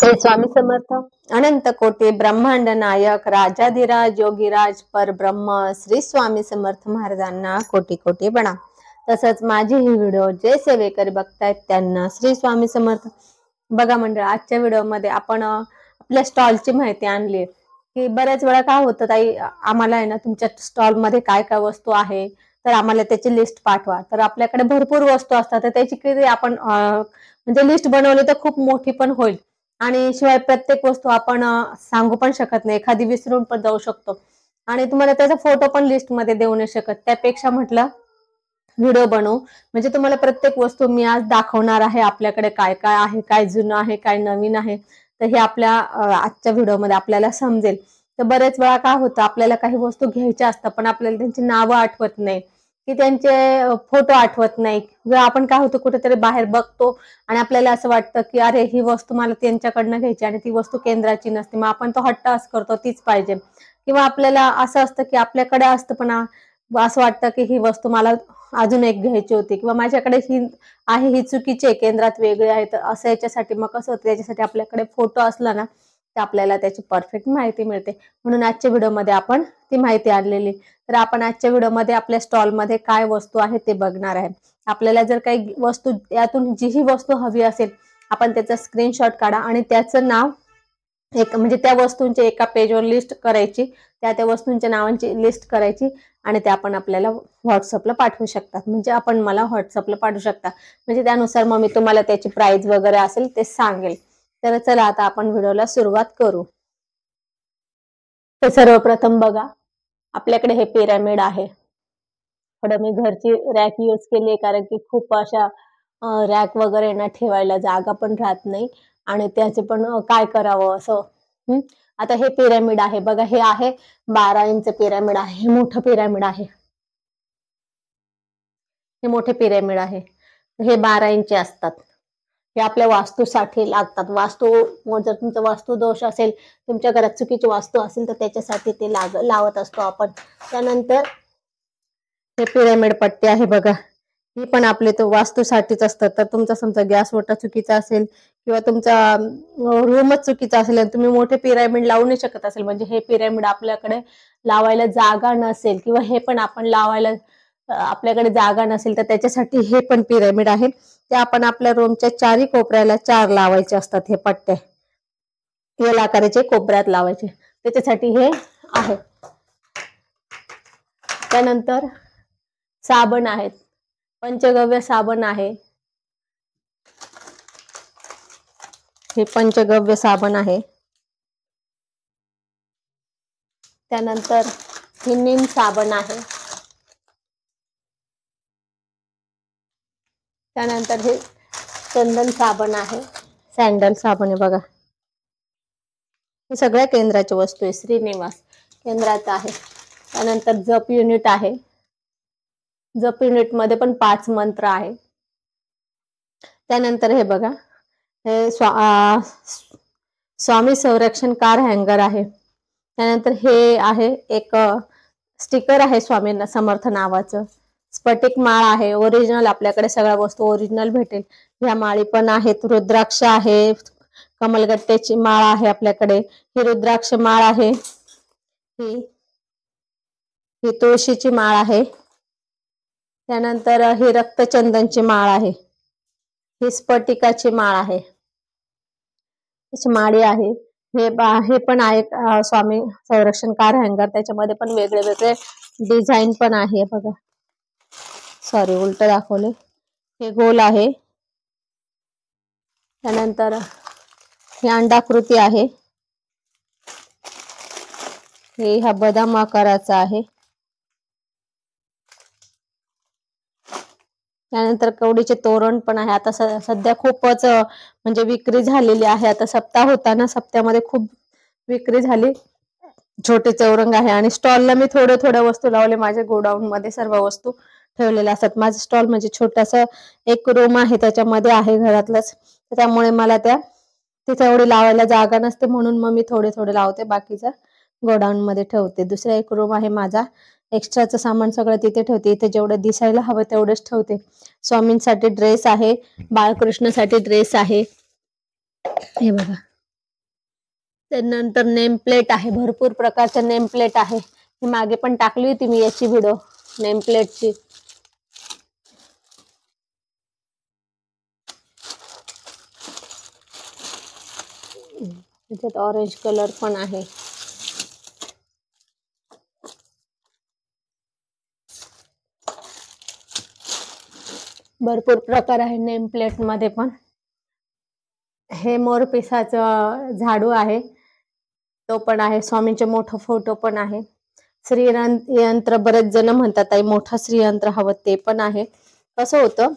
हे स्वामी समर्थ. अनंत कोटी ब्रह्मांड नायक राजाधिराज योगीराज परब्रह्म श्री स्वामी समर्थ महाराजांना कोटी कोटी प्रणाम. तसंच माझी ही व्हिडिओ जे सेवेकरी बघतायत त्यांना श्री स्वामी समर्थ. बघा मंडळ, आजच्या व्हिडिओमध्ये आपण आपल्या स्टॉलची माहिती आणली की बऱ्याच वेळा काय होतं ताई, आम्हाला आहे ना तुमच्या स्टॉलमध्ये काय काय वस्तू आहे तर आम्हाला त्याची लिस्ट पाठवा. तर आपल्याकडे भरपूर वस्तू असतात तर त्याची किती आपण म्हणजे लिस्ट बनवली तर खूप मोठी पण होईल आणि शिवाय प्रत्येक वस्तू आपण सांगू पण शकत नाही, एखादी विसरून पण जाऊ शकतो आणि तुम्हाला त्याचा फोटो पण लिस्ट मध्ये देऊ नाही शकत. त्यापेक्षा म्हटलं व्हिडिओ बनवू, म्हणजे तुम्हाला प्रत्येक वस्तू मी आज दाखवणार आहे आपल्याकडे काय काय आहे, काय जुनं आहे, काय नवीन आहे. तर हे आपल्या आजच्या व्हिडिओमध्ये आपल्याला समजेल. तर बरेच वेळा काय होतं, आपल्याला काही वस्तू घ्यायच्या असतात पण आपल्याला त्यांची नावं आठवत नाही की त्यांचे फोटो आठवत नाही. जर आपण काय होतं कुठेतरी बाहेर बघतो आणि आपल्याला असं वाटतं की अरे ही वस्तू मला त्यांच्याकडनं घ्यायची आणि ती वस्तू केंद्राची नसते, मग आपण तो हट्ट असं करतो तीच पाहिजे. किंवा आपल्याला असं असतं की आपल्याकडे असतं पण असं वाटतं की ही वस्तू मला अजून एक घ्यायची होती किंवा माझ्याकडे ही आहे ही चुकीची आहे, केंद्रात वेगळी आहे. तर असं याच्यासाठी मग कसं होतं, त्याच्यासाठी आपल्याकडे फोटो असला ना तर आपल्याला त्याची परफेक्ट माहिती मिळते. म्हणून आजच्या व्हिडिओमध्ये आपण ती माहिती आणलेली. तर आपण आजच्या व्हिडिओमध्ये आपल्या स्टॉलमध्ये काय वस्तू आहे ते बघणार आहे. आपल्याला जर काही वस्तू यातून जीही वस्तू हवी असेल आपण त्याचा स्क्रीनशॉट काढा आणि त्याचं नाव एक म्हणजे त्या वस्तूंची एका पेजवर लिस्ट करायची, त्या वस्तूंच्या नावांची लिस्ट करायची आणि ते आपण आपल्याला व्हॉट्सअपला पाठवू शकतात. म्हणजे आपण मला व्हॉट्सअपला पाठवू शकता, म्हणजे त्यानुसार मग मी तुम्हाला त्याची प्राइस वगैरे असेल ते सांगेल. तर चला आता आपण व्हिडिओला सुरुवात करू. तर सर्वप्रथम बघा, आपल्याकडे हे पिरामिड आहे. थोडं मी घरची रॅक यूज केली कारण की खूप अशा रॅक वगैरे ना ठेवायला जागा पण राहत नाही आणि त्याचे पण काय करावं असं. आता हे पिरामिड आहे बघा, हे आहे 12 इंच पिरामिड आहे. हे मोठं पिरामिड आहे, हे मोठे पिरामिड आहे. हे 12 इंची असतात. हे आपल्या वास्तूसाठी लागतात. जर तुमचा वास्तू दोष असेल, तुमच्या घरात चुकीची वास्तू असेल तर त्याच्यासाठी ते लावत असतो आपण. त्यानंतर हे पिरामिड पट्टी आहे बघा, ही पण आपले तो वास्तूसाठीच असतात. तर तुमचा समजा गॅस ओटा चुकीचा असेल किंवा तुमचा रूमच चुकीचा असेल आणि तुम्ही मोठे पिरामिड लावू नाही शकत असेल, म्हणजे हे पिरामिड आपल्याकडे लावायला जागा नसेल किंवा हे पण आपण लावायला आपल्याकडे जागा नसेल तर त्याच्यासाठी हे पण पिरामिड आहे. ते आपण आपल्या रूमच्या चारही कोपऱ्याला 4 लावायचे असतात. हे पट्टे एल आकाराचे कोपऱ्यात लावायचे, त्याच्यासाठी हे आहे. त्यानंतर साबण आहेत, पंचगव्य साबण आहे. हे पंचगव्य साबण आहे. त्यानंतर हे नीम साबण आहे. त्यानंतर हे चंदन साबण आहे, सॅन्डल साबण आहे बघा. हे सगळ्या केंद्राची वस्तू आहे, श्रीनिवास केंद्राचा आहे. त्यानंतर जप युनिट आहे. जप युनिट मध्ये पण 5 मंत्र आहे. त्यानंतर हे बघा, हे स्वामी संरक्षण कार हँगर आहे. त्यानंतर हे आहे एक स्टिकर आहे स्वामी समर्थ नावाचं. स्फटिक माळ आहे, ओरिजिनल. आपल्याकडे सगळ्या वस्तू ओरिजिनल भेटेल. ह्या माळी पण आहेत. रुद्राक्ष आहे, कमलगट्ट्याची माळ आहे आपल्याकडे. ही रुद्राक्ष माळ आहे. ही तुळशीची माळ आहे. त्यानंतर ही रक्तचंदनची माळ आहे. ही स्फटिकाची माळ आहे, माळी आहे. हे पण आहे स्वामी संरक्षण कार हँगर. त्याच्यामध्ये पण वेगळे वेगळे डिझाईन पण आहे बघा. सॉरी, उलट दाखवले. हे गोल आहे. त्यानंतर हे अंडाकृती आहे. हे हा बदाम आकाराचा आहे. त्यानंतर कवडीचे तोरण पण आहे. आता सध्या खूपच म्हणजे विक्री झालेली आहे. आता सप्ताह होता ना, सप्त्यामध्ये खूप विक्री झाली. छोटे चौरंग आहे आणि स्टॉलला मी थोड्या वस्तू लावले. माझ्या गोडाऊन मध्ये सर्व वस्तू ठेवलेल्या असतात. माझं स्टॉल म्हणजे छोटासा एक रूम आहे, त्याच्यामध्ये आहे घरातलंच. त्यामुळे मला तिथे एवढी लावायला जागा नसते, म्हणून मग मी थोडे लावते, बाकीचं गोडाऊन मध्ये ठेवते. दुसरा एक रूम आहे माझा, एक्स्ट्राचं सामान सगळं तिथे ठेवते. इथे जेवढं दिसायला हवं तेवढंच ठेवते. स्वामींसाठी ड्रेस आहे, बाळकृष्णासाठी ड्रेस आहे. हे बघा, त्यानंतर नेम प्लेट आहे, भरपूर प्रकारच्या नेम प्लेट आहे. ही मागे पण टाकली होती मी याची व्हिडिओ नेम प्लेटची. त्याच्यात ऑरेंज कलर पण आहे. भरपूर प्रकार आहे नेम प्लेट मध्ये पण. हे मोरपिसाचं झाडू आहे, तो पण आहे. स्वामींचे मोठं फोटो पण आहे. श्रीयंत्र बरेच जण म्हणतात ताई मोठं श्रीयंत्र हवं, ते पण आहे. कसं होतं,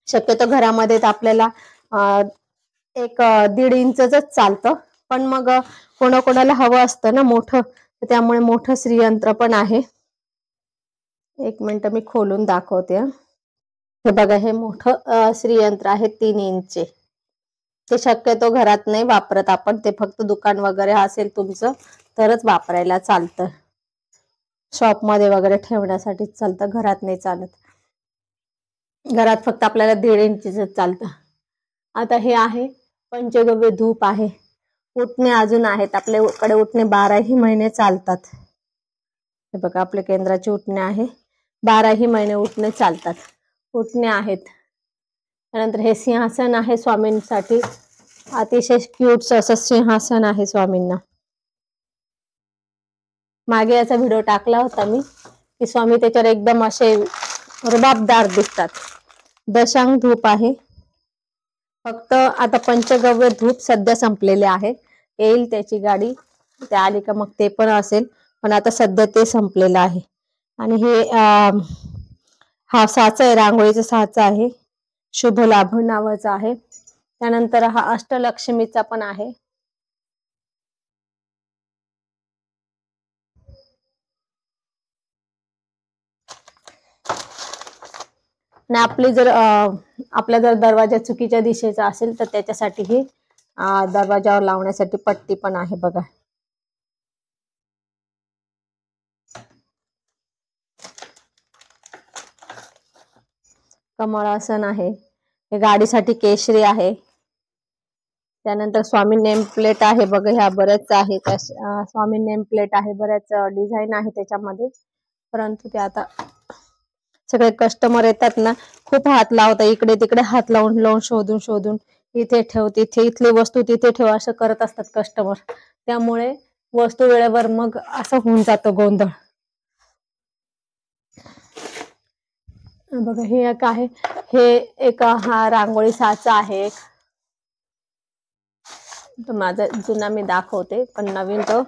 शक्यतो घरामध्ये आपल्याला 1-1.5 इंचच चालतं, पण मग कोणाकोणाला हवं असतं ना मोठं, तर त्यामुळे मोठं श्रीयंत्र पण आहे. 1 मिनिट मी खोलून दाखवते. हे बघा, हे मोठं श्रीयंत्र आहे 3 इंचचे. ते शक्यतो घरात नाही वापरत आपण, ते फक्त दुकान वगैरे असेल तुमचं तरच वापरायला चालतं. शॉप मध्ये वगैरे ठेवण्यासाठी चालतं, घरात नाही चालत. घरात फक्त आपल्याला 1.5 इंचच चालतं. आता हे आहे पंचगव्य धूप आहे. उटणे अजून आहेत आपल्याकडे. उटणे 12ही महिने चालतात. हे बघा, आपल्या केंद्राचे उटणे आहे. 12ही महिने उटणे चालतात. उटणे आहेत. त्यानंतर हे सिंहासन आहे स्वामींसाठी. अतिशय क्यूट असं सिंहासन आहे स्वामींना. मागे याचा व्हिडिओ टाकला होता मी की स्वामी त्याच्यावर एकदम असे रुबाबदार दिसतात. दशांग धूप आहे. फक्त आता पंचगव्य धूप सध्या संपलेले आहे. येईल त्याची गाडी, ते आली का मग ते पण असेल, पण आता सध्या ते संपलेलं आहे. आणि हे हा साचा आहे, रांगोळीचा साचा आहे, शुभ लाभ नावाचा आहे. त्यानंतर हा अष्टलक्ष्मीचा पण आहे. आणि आपल्या जर दरवाजा चुकीच्या दिशेचा असेल तर त्याच्यासाठी ही दरवाजावर लावण्यासाठी पट्टी पण आहे बघा. कमळासन आहे. हे गाडीसाठी केशरी आहे. त्यानंतर स्वामी नेम प्लेट आहे बघा, ह्या बऱ्याच आहेत. स्वामी नेम प्लेट आहे, बऱ्याच डिझाईन आहे त्याच्यामध्ये. परंतु ते आता सगळे कस्टमर येतात ना, खूप हात लावतात, इकडे तिकडे हात लावून शोधून इथे ठेव, तिथे इथली वस्तू तिथे ठेव असं करत असतात कस्टमर. त्यामुळे वस्तू वेळेवर मग असं होऊन जातं गोंधळ. बघा, हे एक आहे. हे एक हा रांगोळी साचा आहे. तो माझा जुना मी दाखवते, पण नवीन तो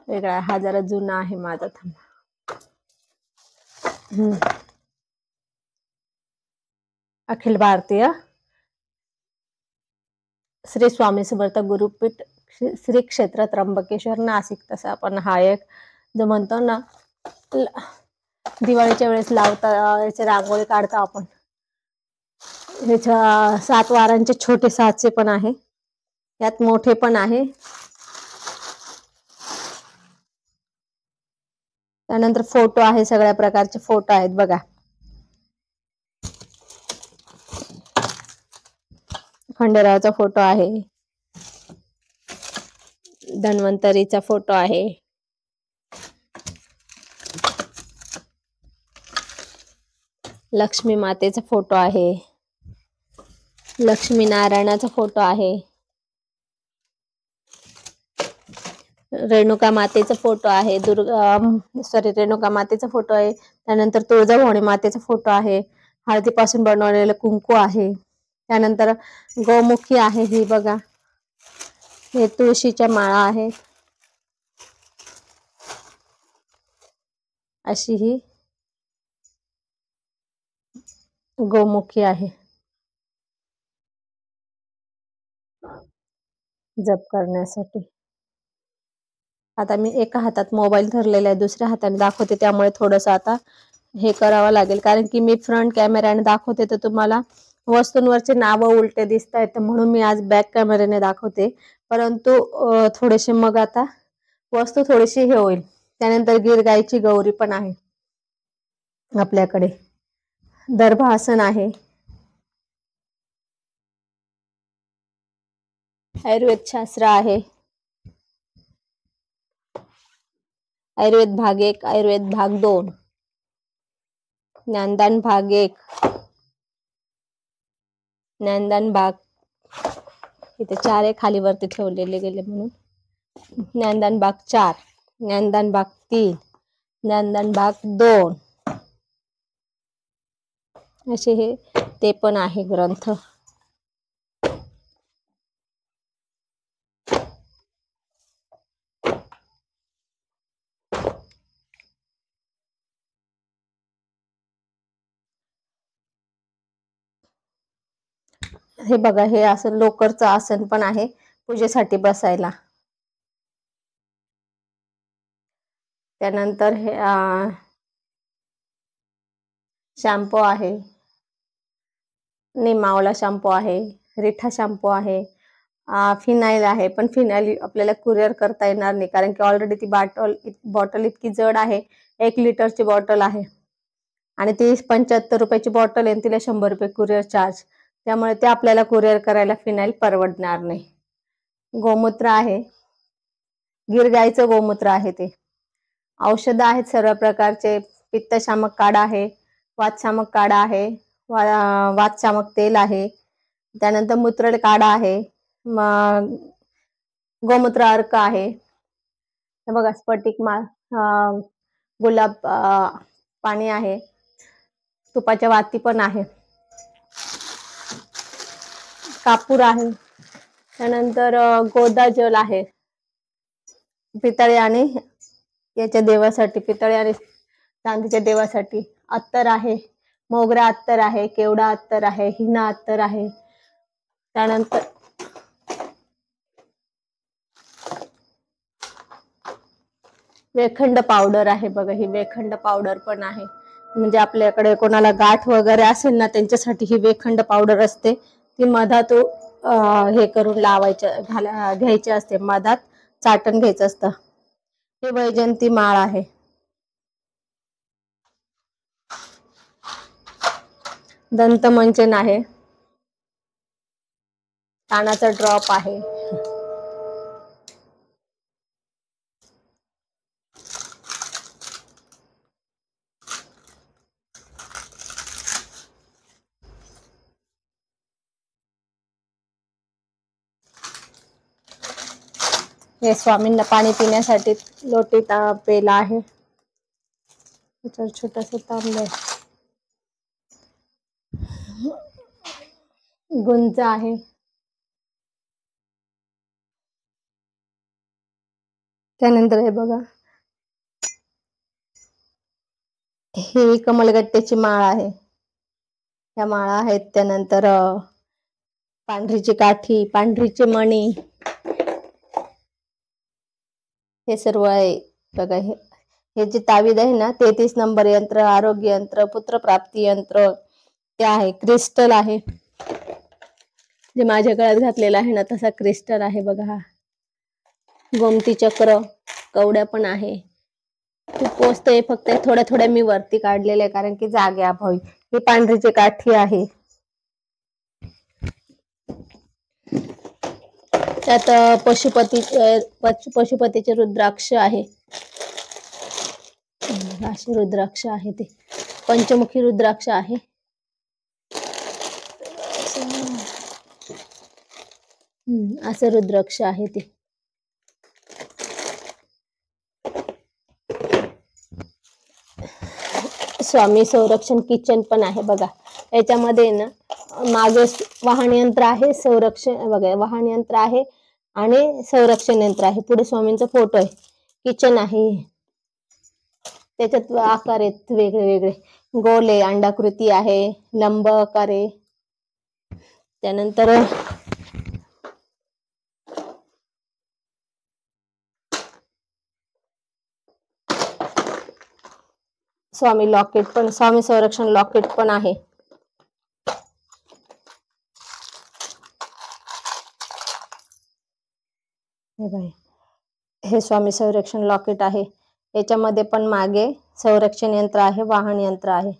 वेगळा. हा जरा जुना आहे माझा. अखिल भारतीय श्री स्वामी समर्थ गुरुपीठ श्री क्षेत्र त्र्यंबकेश्वर नाशिक. तसा आपण हा एक जो म्हणतो ना, दिवाळीच्या वेळेस लावता याचे रांगोळी काढता आपण, ह्याच्या 7 वारांचे छोटे साचे पण आहे, यात मोठे पण आहे. त्यानंतर फोटो आहे, सगळ्या प्रकारचे फोटो आहेत बघा. खंडेरावचा फोटो आहे, धन्वंतरीचा फोटो आहे, लक्ष्मी मातेचा फोटो आहे, लक्ष्मी नारायणाचा फोटो आहे, रेणुका मातेचा फोटो आहे, रेणुका मातेचा फोटो आहे. त्यानंतर तुळजाभवानी मातेचा फोटो आहे, हळदीपासून बनवलेलं कुंकू आहे. त्यानंतर गोमुखी आहे ही बघा, हे तुळशीच्या माळा आहेत. अशी ही गोमुखी आहे जप करण्यासाठी. आता मी एका हातात मोबाईल धरलेला आहे, दुसऱ्या हाताने दाखवते, त्यामुळे थोडंसं आता हे करावं लागेल, कारण की मी फ्रंट कॅमेऱ्याने दाखवते तर तुम्हाला वस्तूंवरचे नावं उलटे दिसत आहेत, म्हणून मी आज बॅक कॅमेऱ्याने दाखवते. परंतु थोडेसे मग आता वस्तू थोडीशी हे होईल. त्यानंतर गिरगाईची गौरी पण आहे आपल्याकडे. दर्भासन आहे, आयुर्वेद शास्त्र आहे, आयुर्वेद भाग 1, आयुर्वेद भाग 2, ज्ञानदान भाग 1, ज्ञानदान भाग इथे 4 आहे, खाली वरती ठेवलेले गेले म्हणून. ज्ञानदान भाग 4, ज्ञानदान भाग 3, ज्ञानदान भाग 2 असे हे ते पण आहे ग्रंथ. हे बघा, हे असं लोकरचं आसन पण आहे पूजेसाठी बसायला. त्यानंतर हे शॅम्पू आहे, निमावला शॅम्पू आहे, रिठा शॅम्पू आहे, फिनाईल आहे. पण फिनाईल आपल्याला कुरिअर करता येणार नाही कारण की ऑलरेडी ती बॉटल इतकी जड आहे. 1 लिटरची बॉटल आहे आणि ती 75 रुपयाची बॉटल आहे, तिला 100 रुपये कुरिअर चार्ज. त्यामुळे ते आपल्याला कुरिअर करायला फिनाईल परवडणार नाही. गोमूत्र आहे, गिर गाईचं गोमूत्र आहे ते. औषधं आहेत सर्व प्रकारचे. पित्तशामक काढा आहे, वातशामक काढा आहे, वातशामक तेल आहे, त्यानंतर मूत्र काढा आहे, गोमूत्र अर्क आहे. हे बघा, स्फटिक गुलाब पाणी आहे, तुपाच्या वाती पण आहे, कापूर आहे. त्यानंतर गोदा जल आहे पितळे आणि याच्या देवासाठी, पितळे आणि चांदीच्या देवासाठी. अत्तर आहे, मोगरा अत्तर आहे, केवडा अत्तर आहे, हिना अत्तर आहे. त्यानंतर वेखंड पावडर आहे बघा, ही वेखंड पावडर पण आहे. म्हणजे आपल्याकडे कोणाला गाठ वगैरे असेल ना, त्यांच्यासाठी ही वेखंड पावडर असते. ती मधात हे करून घ्यायची असते, मधात चाटण घ्यायचं असतं. हे वैजंती माळ आहे. दंतमंचन आहे, कानाचा ड्रॉप आहे. हे स्वामींना पाणी पिण्यासाठी लोटी पेला आहे, त्याच्यावर छोटासा तांब्या आहे. गुंज आहे. त्यानंतर हे बघा, ही कमलगट्ट्याची माळ आहे, ह्या माळा आहेत. त्यानंतर पांढरीची काठी, पांढरीचे मणी, हे सर्व आहे बघा. हे जे तावीद आहे ना, 33 नंबर यंत्र, आरोग्य यंत्र, पुत्रप्राप्ती यंत्र ते आहे. क्रिस्टल आहे, जे माझ्या गळ्यात घातलेला आहे ना तसा क्रिस्टल आहे बघा. हा गोमती चक्र, कवड्या पण आहे. खूप पोचतंय, फक्त थोड्या थोड्या मी वरती काढलेल्या आहे कारण की जागे अभावी. ही पांढरीची काठी आहे, त्यात पशुपतीचे रुद्राक्ष आहे. असे रुद्राक्ष आहे, ते पंचमुखी रुद्राक्ष आहे. असं रुद्राक्ष आहे ते. स्वामी संरक्षण किचन पण आहे बघा. याच्यामध्ये ना मागे वाहन यंत्र आहे, संरक्षण बघा, वाहन यंत्र आहे आणि संरक्षण यंत्र आहे. पुढे स्वामींचा फोटो आहे. किचन आहे, त्याच्यात आकार आहेत वेगळे वेगळे, गोल आहे, अंडाकृती आहे, लंब आकार आहे. त्यानंतर स्वामी लॉकेट पण, स्वामी संरक्षण लॉकेट पण आहे. हे स्वामी संरक्षण लॉकेट आहे. याच्यामध्ये पण मागे संरक्षण यंत्र आहे, वाहन यंत्र आहे.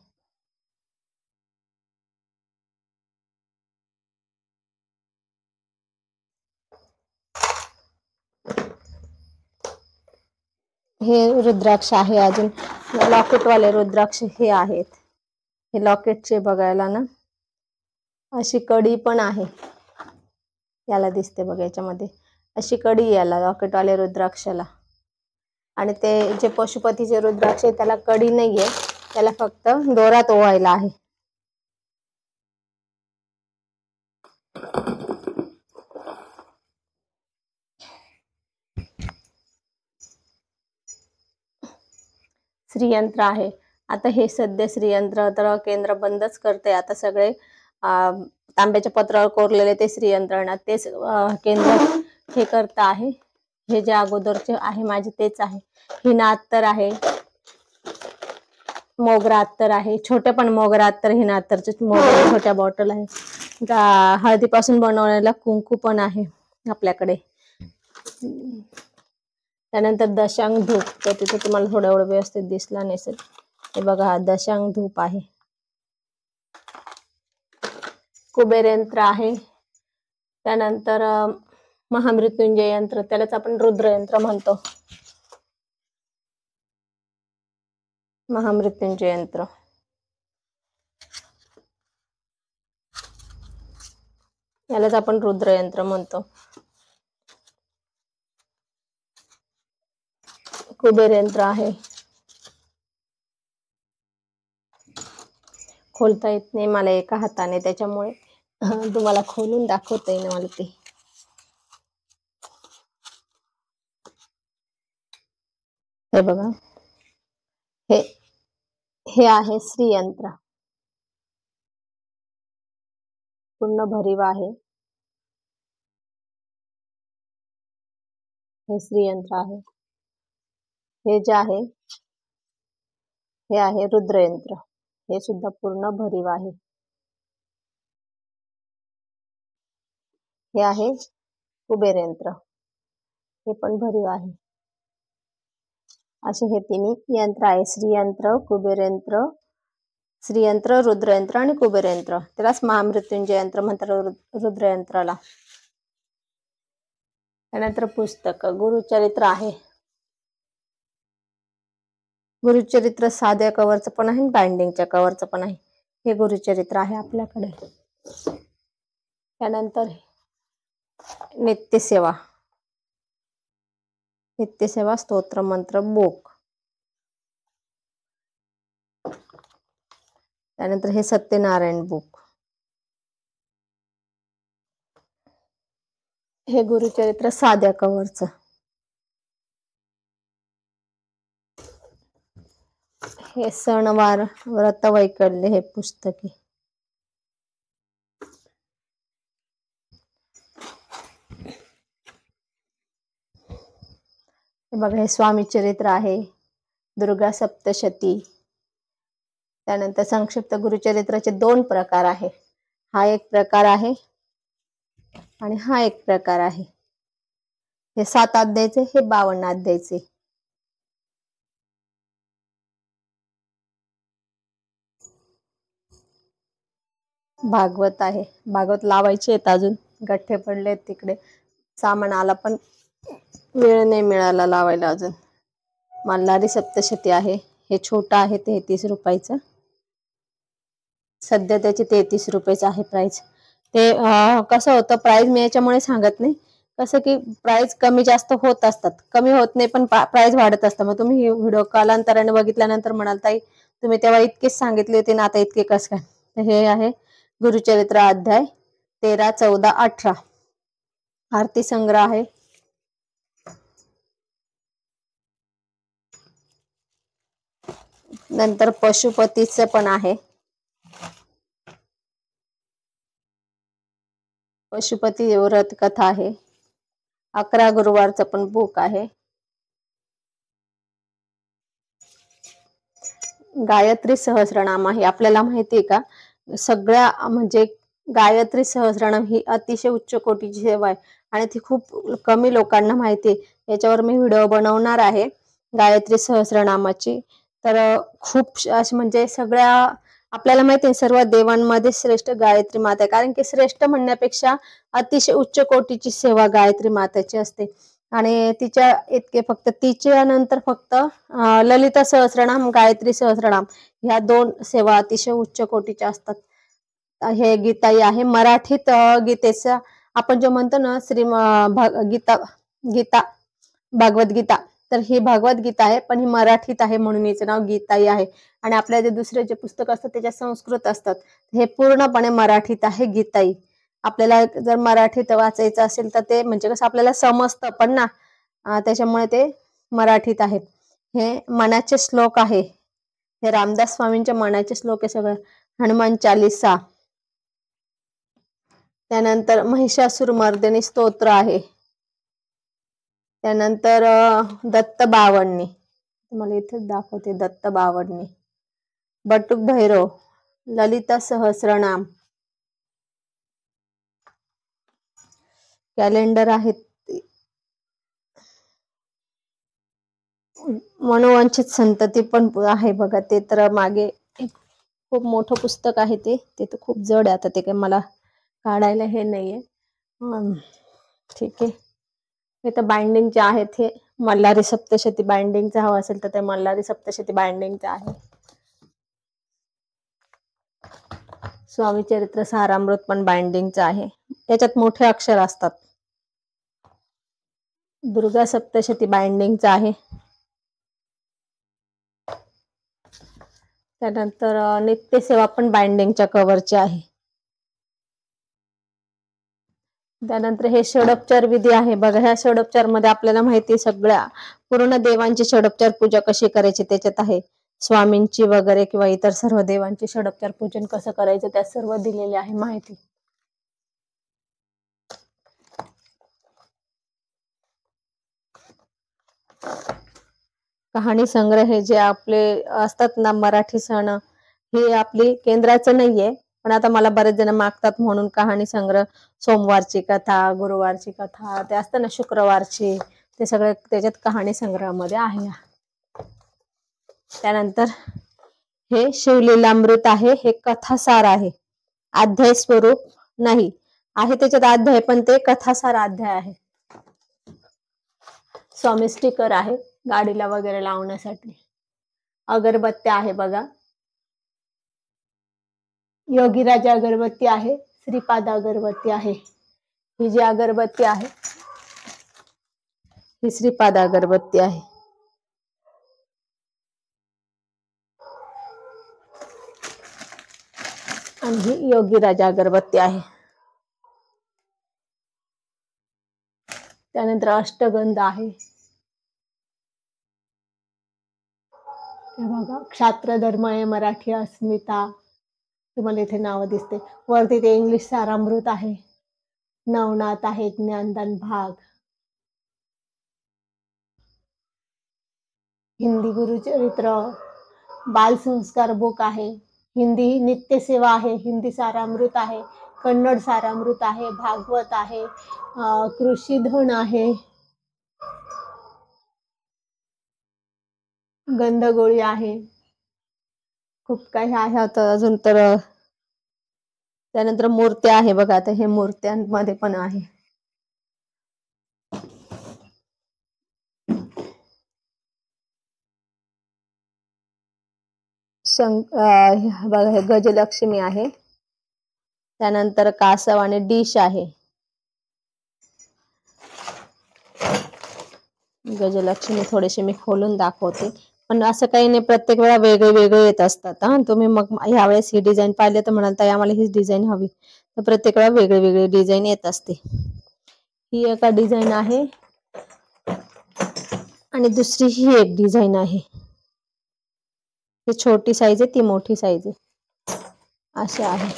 हे रुद्राक्ष आहे, अजून लॉकेटवाले रुद्राक्ष हे आहेत. हे लॉकेटचे बघायला ना अशी कडी पण आहे, याला दिसते बघा याच्यामध्ये अशी कडी याला लॉकेटवाले रुद्राक्षाला. आणि ते जे पशुपतीचे रुद्राक्ष आहे त्याला कडी नाहीये, त्याला फक्त दोरात ओवायला आहे. श्रीयंत्र आहे. आता हे सध्या श्रीयंत्र तर केंद्र बंदच करते. आता सगळे तांब्याच्या पत्रावर कोरलेले ते श्रीयंत्र तेच केंद्र हे करत आहे. हे जे अगोदरचे आहे माझे तेच आहे. हिना अत्तर आहे, मोगरा अत्तर आहे, छोटे पण मोगरा अत्तर हिना अत्तरचे छोट्या बॉटल आहे. हळदीपासून बनवलेला कुंकू पण आहे आपल्याकडे. त्यानंतर दशांग धूप, तर तिथे तुम्हाला थोडं एवढं व्यवस्थित दिसला नसेल. हे बघा हा दशांग धूप आहे. कुबेर यंत्र आहे. त्यानंतर महामृत्युंजय यंत्र, त्यालाच आपण रुद्र यंत्र म्हणतो. महामृत्युंजय यंत्र, यालाच आपण रुद्र यंत्र म्हणतो. कुबेर यंत्र आहे. खोलता येत नाही मला एका हाताने, त्याच्यामुळे तुम्हाला खोलून दाखवता येईल मला ते. हे बघा, हे आहे श्रीयंत्र, पूर्ण भरीव आहे. हे श्रीयंत्र आहे. हे जे आहे हे आहे रुद्रयंत्र, हे सुद्धा पूर्ण भरीव आहे. हे आहे कुबेर यंत्र, हे पण भरीव आहे. असे हे तिन्ही यंत्र आहे, श्रीयंत्र, कुबेर यंत्र, श्रीयंत्र, रुद्रयंत्र आणि कुबेर यंत्र. त्यालाच महामृत्युंजय यंत्र म्हणतात रुद्रयंत्राला. त्यानंतर पुस्तक गुरुचरित्र आहे. गुरुचरित्र साध्या कव्हरचं पण आहे, बाइंडिंगच्या कव्हरचं पण आहे. हे गुरुचरित्र आहे आपल्याकडे. त्यानंतर नित्यसेवा, नित्यसेवा स्तोत्र मंत्र बुक. त्यानंतर हे सत्यनारायण बुक. हे गुरुचरित्र साध्या कव्हरचं. हे सणवार व्रत वैकल्य हे पुस्तके. बघा हे स्वामी चरित्र आहे, दुर्गा सप्तशती. त्यानंतर संक्षिप्त गुरुचरित्राचे 2 प्रकार आहे. हा एक प्रकार आहे आणि हा एक प्रकार आहे. हे 7 अध्यायचे, हे 52 अध्यायचे. भागवत आहे. भागवत लावायचे आहेत, अजून गठ्ठे पडले तिकडे. सामान आला पण वेळ नाही मिळाला लावायला अजून. मल्हारी सप्तशती आहे. हे छोटा आहे 33 रुपयाचं. सध्या त्याची 33 रुपयाच आहे प्राइस. ते कसं होतं, प्राइस मी याच्यामुळे सांगत नाही, कसं की प्राइस कमी जास्त होत असतात, कमी होत नाही पण प्राइस वाढत असतं. मग तुम्ही व्हिडिओ कालांतराने बघितल्यानंतर म्हणाल ताई तुम्ही तेव्हा इतकेच सांगितले होते ना, आता इतके कसं काय. हे आहे गुरुचरित्र अध्याय 13, 14, 18. आरती संग्रह आहे. नंतर पशुपतीचं पण आहे. पशुपती व्रत कथा आहे. 11 गुरुवारचं पण बुक आहे. गायत्री सहस्रनाम आहे. आपल्याला माहिती आहे का, सगळ्या म्हणजे गायत्री सहस्रनाम ही अतिशय उच्च कोटीची सेवा आहे आणि ती खूप कमी लोकांना माहिती आहे. याच्यावर मी व्हिडिओ बनवणार आहे गायत्री सहस्रनामाची. तर खूप अशी म्हणजे सगळ्या आपल्याला माहिती आहे सर्व देवांमध्ये श्रेष्ठ गायत्री माता आहे, कारण की श्रेष्ठ म्हणण्यापेक्षा अतिशय उच्च कोटीची सेवा गायत्री माताची असते. आणि तिच्या इतके फक्त तिच्या नंतर फक्त ललिता सहस्रनाम, गायत्री सहस्रनाम ह्या 2 सेवा अतिशय उच्च कोटीच्या असतात. हे गीताई आहे. मराठीत गीतेचा आपण जे म्हणतो ना गीता गीता भगवद्गीता, तर ही भगवद्गीता आहे, पण ही मराठीत आहे म्हणून हिचं नाव गीताई आहे. आणि आपल्या जे दुसरे जे पुस्तक असतात त्याच्या संस्कृत असतात, हे पूर्णपणे मराठीत आहे गीताई. आपल्याला जर मराठीत वाचायचं असेल तर ते म्हणजे कसं आपल्याला समजतं पण ना, त्याच्यामुळे ते मराठीत आहेत. हे मनाचे श्लोक आहे, हे रामदास स्वामींचे मनाचे श्लोक आहे सगळं. हनुमान चालीसा, त्यानंतर महिषासुरमर्दिनी स्तोत्र आहे, त्यानंतर दत्त बावन्नी, तुम्हाला इथेच दाखवते दत्त बावन्नी, बटुक भैरव, ललिता सहस्रनाम, कॅलेंडर आहेत, मनोवांछित संतती पण आहे बघा. ते तर मागे एक खूप मोठं पुस्तक आहे, ते तर खूप जड आहे. आता ते काही मला काढायला हे नाहीये. ठीक आहे. हे तर बाइंडिंगचे आहेत. हे मल्हारी सप्तशती बाइंडिंगचं हवं असेल तर ते मल्हारी सप्तशती बाइंडिंगचं आहे. स्वामी चरित्र सारामृत पण बाइंडिंगचं आहे, याच्यात मोठे अक्षर असतात. दुर्गा सप्तशती बाइंडिंगचं आहे. त्यानंतर नित्यसेवा पण बाइंडिंगच्या कव्हरचे आहे. त्यानंतर हे षडोपचार विधी आहे बघा. ह्या षडोपचार मध्ये आपल्याला माहिती सगळ्या पूर्ण देवांची षडोपचार पूजा कशी करायची त्याच्यात आहे. स्वामींची वगैरे किंवा इतर सर्व देवांची षडोपचार पूजन कसं करायचं त्यात सर्व दिलेले आहे माहिती. कहाणी संग्रह हे जे आपले असतात ना मराठी सण, हे आपली केंद्राचं नाहीये, पण आता मला बरेच जण मागतात म्हणून कहाणी संग्रह, सोमवारची कथा, गुरुवारची कथा, ते असतं ना शुक्रवारची, ते सगळे त्याच्यात कहाणी संग्रहामध्ये आहे. त्यानंतर हे शिवलीलामृत आहे. हे कथासार आहे, अध्याय स्वरूप नाही आहे. त्याच्यात अध्याय पण ते कथासार अध्याय आहे. स्वामी स्टिकर आहे गाडीला वगैरे लावण्यासाठी. अगरबत्त्या आहे बघा. योगीराज अगरबत्ती आहे, श्रीपाद अगरबत्ती आहे. ही जी अगरबत्ती आहे ही श्रीपाद अगरबत्ती आहे. आणि ही योगीराज अगरबत्ती आहे. त्यानंतर अष्टगंध आहे. हे बघा, क्षात्र धर्म आहे, मराठी अस्मिता, तुम्हाला इथे नाव दिसते. वरती ते इंग्लिश सारामृत आहे, नवनाथ आहे, ज्ञानदान भाग, हिंदी गुरुचरित्र, बाल संस्कार बुक आहे, हिंदी नित्यसेवा आहे, हिंदी सारामृत आहे, कन्नड सारामृत आहे, भागवत आहे, कृषीधन आहे, गंधगोळी आहे, खूप काही आहे आता अजून तर. त्यानंतर मूर्त्या आहे बघा. आता हे मूर्त्यांमध्ये पण आहे. बघा, हे गजलक्ष्मी आहे. त्यानंतर कासव आणि डिश आहे. गजलक्ष्मी थोडेसे मी खोलून दाखवते, पण असं काही नाही, प्रत्येक वेळा वेगळे वेगळे येत असतात. तुम्ही मग ह्या वेळेस ही डिझाईन पाहिली तर म्हणाल ताई आम्हाला हीच डिझाईन हवी, तर प्रत्येक वेळा वेगळे वेगळे डिझाईन येत असते. ही एका डिझाईन आहे आणि दुसरी ही एक डिझाईन आहे. ही छोटी साईज आहे, ती मोठी साईज आहे, अशा आहे.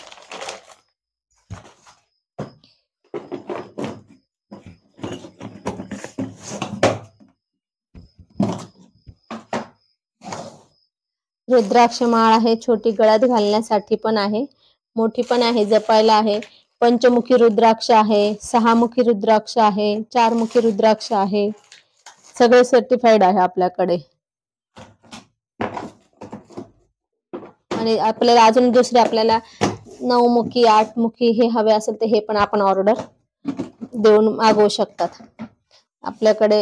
रुद्राक्ष माळ आहे, छोटी गळ्यात घालण्यासाठी पण आहे, मोठी पण आहे, जपायला आहे. पंचमुखी रुद्राक्ष आहे, 6मुखी रुद्राक्ष आहे, 4मुखी रुद्राक्ष आहे, सगळे सर्टिफाईड आहे आपल्याकडे. आणि आपल्याला अजून दुसरे आपल्याला 9मुखी 8मुखी हे हवे असेल तर हे पण आपण ऑर्डर देऊन मागवू शकतात. आपल्याकडे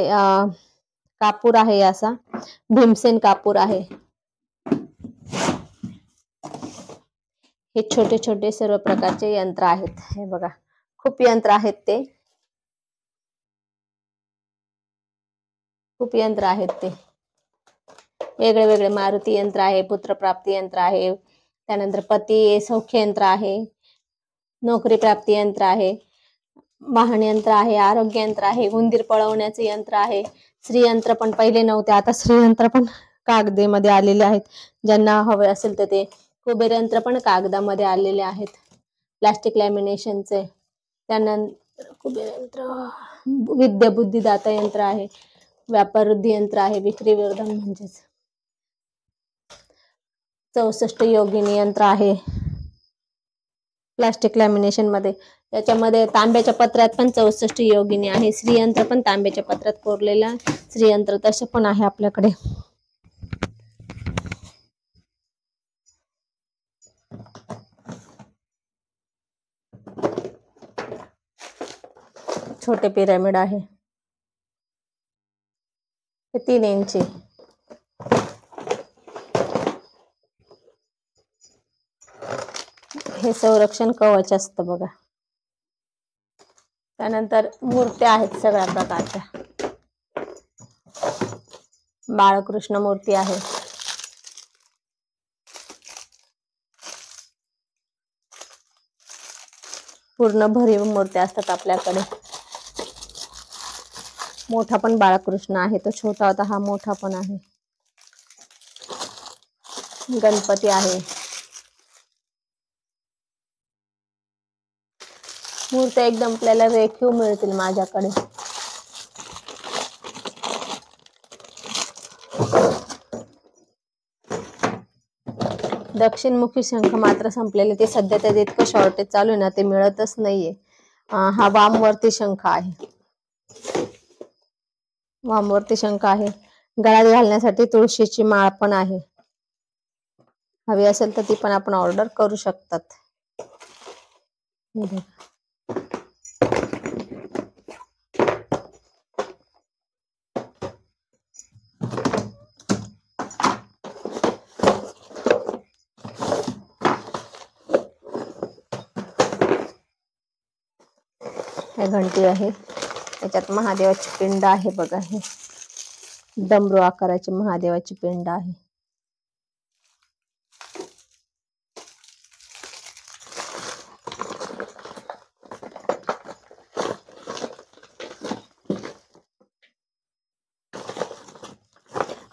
कापूर आहे असा, भीमसेन कापूर आहे. हे छोटे छोटे सर्व प्रकारचे यंत्र आहेत. हे बघा, खूप यंत्र आहेत ते, खूप यंत्र आहेत ते. वेगळे वेगळे मारुती यंत्र आहे, पुत्रप्राप्ती यंत्र आहे, त्यानंतर पती सौख्य यंत्र आहे, नोकरी प्राप्ती यंत्र आहे, वाहन यंत्र आहे, आरोग्य यंत्र आहे, उंदीर पळवण्याचे यंत्र आहे. श्रीयंत्र पण पहिले नव्हते, आता श्रीयंत्र पण कागदेमध्ये आलेले आहेत. ज्यांना हवे असेल तर ते. कुबेर यंत्र पण कागदामध्ये आलेले आहेत, प्लास्टिक लॅमिनेशनचे. त्यानंतर कुबेर यंत्र, विद्या बुद्धिदाता यंत्र आहे, व्यापार वृद्धी यंत्र आहे, विक्री वर्धन म्हणजेच 64 योगिनी यंत्र आहे प्लास्टिक लॅमिनेशन मध्ये. त्याच्यामध्ये तांब्याच्या पत्र्यात पण 64 योगिनी आहे. श्रीयंत्र पण तांब्याच्या पत्र्यात कोरलेला श्रीयंत्र तसे पण आहे आपल्याकडे. छोटे पिरामिड आहे, हे 3 इंची. हे संरक्षण कवच असतं बघा. त्यानंतर मूर्त्या आहेत सगळ्या प्रकारच्या. बाळकृष्ण मूर्ती आहे, पूर्ण भरीव मूर्त्या असतात आपल्याकडे. मोठा पण बाळकृष्ण आहे, तो छोटा होता, हा मोठा पण आहे. गणपती आहे. मूर्त्या एकदम आपल्याला रेखीव मिळतील माझ्याकडे. दक्षिणमुखी शंख मात्र संपलेले, ते सध्या त्याचं इतकं शॉर्टेज चालू आहे ना, ते मिळतच नाहीये. हा वामवर्ती शंख आहे, वामवर्ती शंख आहे. गळ्यात घालण्यासाठी तुळशीची माळ पण आहे. हवी असेल तर ती पण आपण ऑर्डर करू शकतात. हे घंटी आहे, त्याच्यात महादेवाची पिंड आहे बघा. हे डमरू आकाराची महादेवाची पिंड आहे.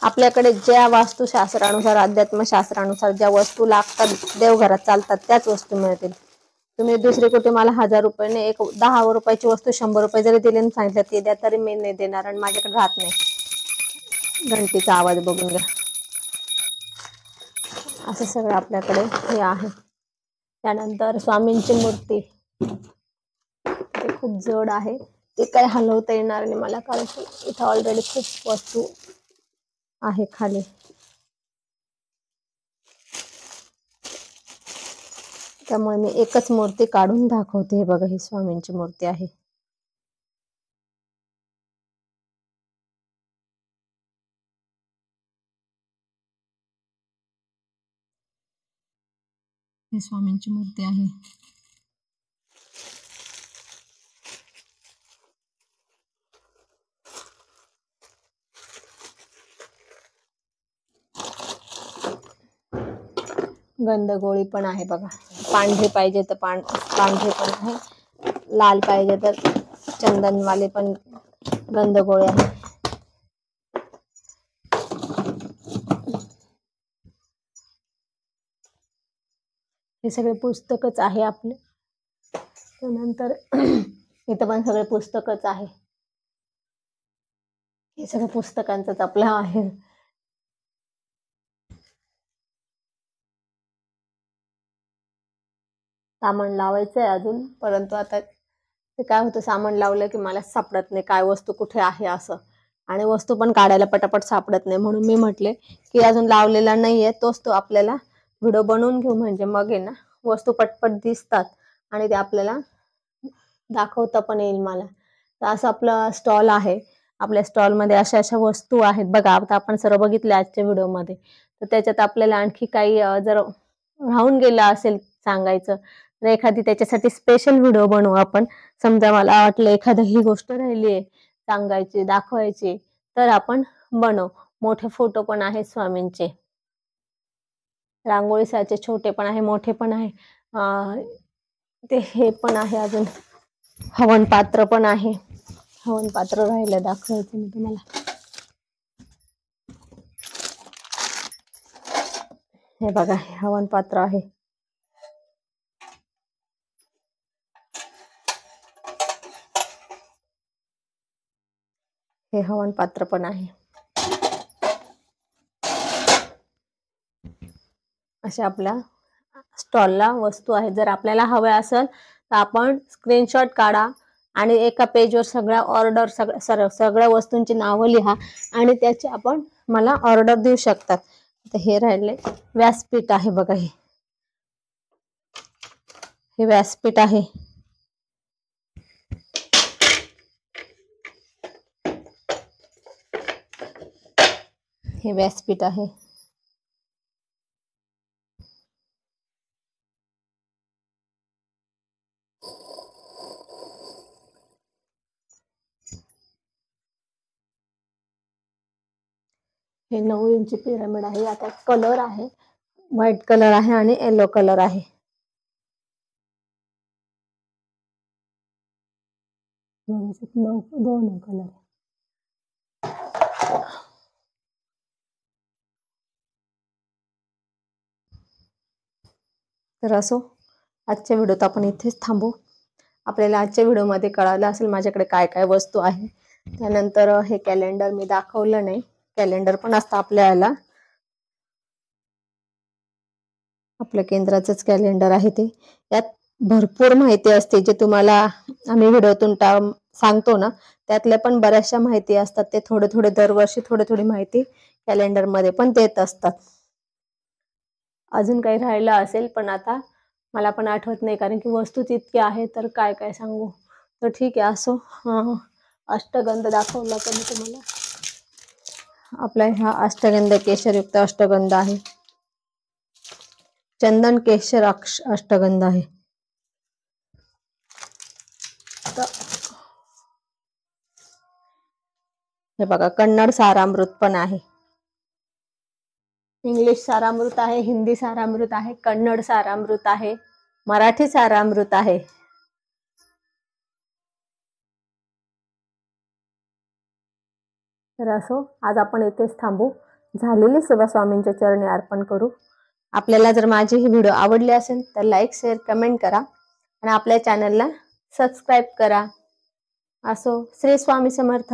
आपल्याकडे ज्या वास्तुशास्त्रानुसार, अध्यात्मशास्त्रानुसार ज्या वस्तू लागतात, देवघरात चालतात, त्याच वस्तू मिळतील. तुम्ही दुसरी कुठे मला 1000 रुपयाने एक 10 रुपयाची वस्तू 100 रुपये जरी दिली आणि सांगितलं ती द्या, तरी मी नाही देणार आणि माझ्याकडे राहत नाही. घंटीचा आवाज बघून घ्या. असं सगळं आपल्याकडे हे आहे. त्यानंतर स्वामींची मूर्ती, ते खूप जड आहे, ते काही हलवता येणार नाही मला, कारण की इथं ऑलरेडी खूप वस्तू आहे खाली. त्यामुळे मी एकच मूर्ती काढून दाखवते. हे बघा, ही स्वामींची मूर्ती आहे. ही स्वामींची मूर्ती आहे. गंधगोळी पण आहे बघा. पांढरी पाहिजे तर पांढरी पण आहे, लाल पाहिजे तर चंदनवाले पण गंधगोळी आहे. हे सगळे पुस्तकच आहे आपले. त्यानंतर इथं पण सगळे पुस्तकच आहे. हे सगळं पुस्तकांचंच आपलं आहे. सामान लावायचंय अजून, परंतु आता ते काय होतं, सामान लावलं की मला सापडत नाही काय वस्तू कुठे आहे असं, आणि वस्तू पण काढायला पटापट सापडत नाही. म्हणून मी म्हटले की अजून लावलेला नाहीये, तोच तो आपल्याला व्हिडिओ बनवून घेऊ, म्हणजे मग आहे ना वस्तू पटपट दिसतात आणि ते आपल्याला दाखवता पण येईल मला. तर असं आपला स्टॉल आहे. आपल्या स्टॉल मध्ये अशा अशा वस्तू आहेत बघा. आता आपण सर्व बघितले आजच्या व्हिडिओमध्ये. तर त्याच्यात आपल्याला आणखी काही जर राहून गेला असेल सांगायचं तर एखादी त्याच्यासाठी स्पेशल व्हिडिओ बनवू आपण. समजा मला वाटलं एखादी ही गोष्ट राहिली आहे सांगायची दाखवायची तर आपण बनवू. मोठे फोटो पण आहेत स्वामींचे, रांगोळी साचे छोटे पण आहे मोठे पण आहे. ते हे पण आहे, अजून हवन पात्र पण आहे. हवन पात्र राहिलं दाखवायचं मी तुम्हाला. हे बघा हे हवन पात्र आहे. हे हवन पात्र पण आहे. अशा आपल्या स्टॉलला वस्तू आहेत. जर आपल्याला हव्या असेल तर आपण स्क्रीनशॉट काढा आणि एका पेजवर सगळ्या ऑर्डर सगळ्या वस्तूंची नावं लिहा आणि त्याची आपण मला ऑर्डर देऊ शकतात. तर हे राहिले व्यासपीठ आहे बघा. हे व्यासपीठ आहे. हे व्यासपीठ आहे. हे 9 इंची पिरामिड आहे. आता कलर आहे व्हाईट कलर आहे आणि येलो कलर आहे. दोन कलर. तर असो आजच्या व्हिडिओत आपण इथेच थांबू. आपल्याला आजच्या व्हिडिओमध्ये कळालं असेल माझ्याकडे काय काय वस्तू आहे. त्यानंतर हे कॅलेंडर मी दाखवलं नाही. कॅलेंडर पण असतं आपल्याला. आपल्या केंद्राचंच कॅलेंडर आहे ते. यात भरपूर माहिती असते जे तुम्हाला आम्ही व्हिडिओतून सांगतो ना त्यातल्या पण बऱ्याचशा माहिती असतात. ते थोडे दरवर्षी थोडी माहिती कॅलेंडर मध्ये पण देत असतात. अजून काही राहिलं असेल पण आता मला पण आठवत नाही कारण की वस्तूच इतक्या आहेत तर काय काय सांगू. तर ठीक आहे असो. अष्टगंध दाखवला का मी तुम्हाला. आपला हा अष्टगंध केशरयुक्त अष्टगंध आहे. चंदन केशर अष्टगंध आहे. हे बघा कन्नड सारामृत पण आहे. इंग्लिश सारामृत आहे, हिंदी सारामृत आहे, कन्नड सारामृत आहे, मराठी सारामृत आहे. तर असो आज आपण इथेच थांबू. झालेली सेवा स्वामींच्या चरणी अर्पण करू. आपल्याला जर माझी ही व्हिडिओ आवडली असेल तर लाईक शेअर कमेंट करा आणि आपल्या चॅनलला सबस्क्राईब करा. असो श्री स्वामी समर्थ.